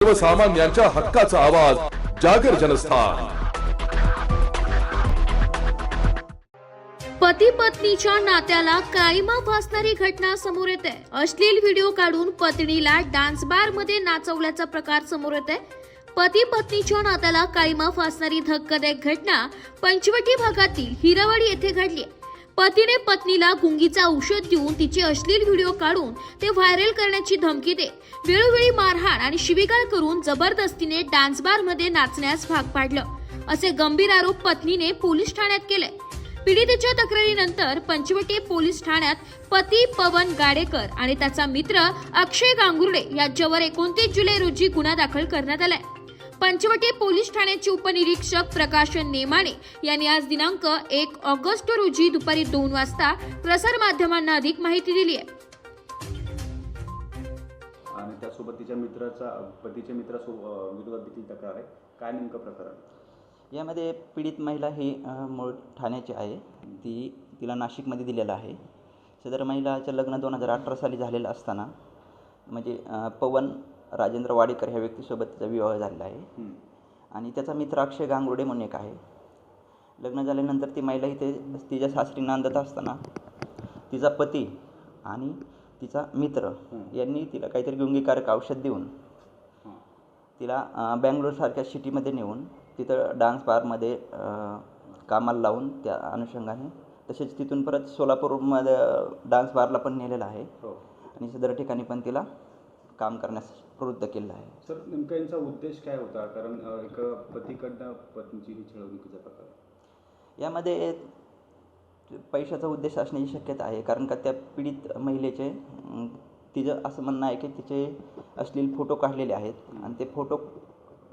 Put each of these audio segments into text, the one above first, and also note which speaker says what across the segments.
Speaker 1: सर्वसामान्यांच्या हक्काचा आवाज जागर जनस्थान।
Speaker 2: पती पत्नीच्या नात्याला काळीमा फासणारी घटना समोर येते। अश्लील व्हिडिओ काढून पत्नीला डान्स बार मध्ये नाचवल्याचा प्रकार समोर येते। पती पत्नीच्या नात्याला काळीमा फासणारी धक्कादायक घटना पंचवटी भागातील हिरावाडी येथे घडली। पतीने पत्नीला गुंगीचा औषध देऊन तिचे अश्लील व्हिडिओ काढून ते व्हायरल करण्याची धमकी दे वेळोवेळी मारहाण आणि शिवीगाळ करून जबरदस्तीने डान्स बार मध्ये नाचण्यास भाग पाडलं, असे गंभीर आरोप पत्नीने पोलीस ठाण्यात केले। पीडितेच्या तक्रारीनंतर पंचवटी पोलीस ठाण्यात पती पवन गाडेकर आणि त्याचा मित्र अक्षय गांगुर्डे यांच्यावर 29 जुलै रोजी गुन्हा दाखल करण्यात आलाय। पंचवटी पोलीस ठाण्याचे उपनिरीक्षक प्रकाश नेमाणे यांनी आज दिनांक 1 ऑगस्ट रोजी दुपारी 2 वाजता प्रसार माध्यमांना अधिक माहिती दिली आहे।
Speaker 3: आणि त्यासोबत तिच्या पतीच्या मित्रासोबत विरोधात देखील तक्रार आहे। काय नेमकं प्रकरण?
Speaker 4: यामध्ये पीडित महिला ही मूळ ठाण्याची आहे। तिला नाशिकमध्ये दिलेला आहे। सदर महिलाचं लग्न 2018 साली झालेलं असताना म्हणजे पवन राजेंद्र वाडेकर ह्या व्यक्तीसोबत तिचा विवाह झालेला आहे। आणि त्याचा मित्र अक्षय गांगुर्डे म्हणून एक आहे। लग्न झाल्यानंतर ती महिला इथे तिच्या सासरी नांदत असताना तिचा पती आणि तिचा मित्र यांनी तिला काहीतरी गुंगीकारक औषध देऊन तिला बँगलोरसारख्या सिटीमध्ये नेऊन तिथं डान्स बारमध्ये कामाला लावून त्या अनुषंगाने तसेच तिथून परत सोलापूरमध्ये डान्स बारला पण नेलेलं आहे। आणि सदर ठिकाणी पण तिला काम करण्यास प्रवृत्त केलं आहे।
Speaker 3: सर, नेमका यांचा उद्देश काय होता? कारण एक पतीकडनं पत्नीची ही छळवणुकीचा प्रकार
Speaker 4: यामध्ये पैशाचा उद्देश असण्याची शक्यता आहे। कारण का त्या पीडित महिलेचे तिचं असं म्हणणं आहे की तिचे अश्लील फोटो काढलेले आहेत आणि ते फोटो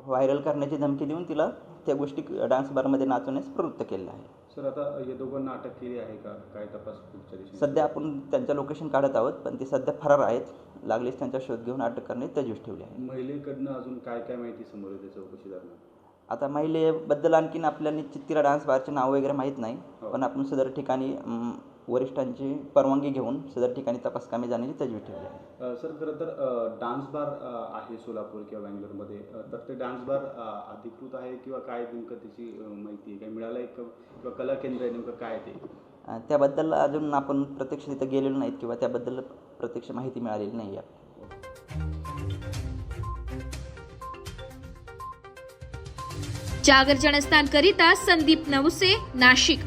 Speaker 4: व्हायरल करण्याची धमकी देऊन तिला त्या गोष्टी डान्स बारमध्ये नाचवण्यास प्रवृत्त केलं आहे।
Speaker 3: सर, आता या दोघांना अटक केली आहे का? काय तपास पुढच्या दिवशी?
Speaker 4: सध्या आपण त्यांच्या लोकेशन काढत आहोत, पण ते सध्या फरार आहेत। लागलीच त्यांचा शोध घेऊन अटक करणे तजवीज ठेवली आहे।
Speaker 3: महिलेकडनं अजून काय काय माहिती समोर येते चौकशी दरम्यान?
Speaker 4: आता महिलेबद्दल आणखीन आपल्याला निश्चित तिला डान्स बारचे नाव वगैरे माहीत नाही, पण आपण सदर ठिकाणी वरिष्ठांची परवानगी घेऊन सदर ठिकाणी तपास कामे जाण्याची तजवीज ठेवली आहे।
Speaker 3: सर, खरं तर डान्स बार आहे सोलापूर किंवा बँगलोरमध्ये, तर ते डान्स बार अधिकृत आहे किंवा काय नेमकं त्याची माहिती आहे? काय मिळालं आहे किंवा कला केंद्र आहे नेमकं काय ते?
Speaker 4: त्याबद्दल अजून आपण प्रत्यक्ष तिथं गेलेलो नाहीत किंवा त्याबद्दल प्रत्यक्ष माहिती मिळालेली नाही आहे।
Speaker 2: जागर जनस्थान करिता संदीप नवसे, नाशिक।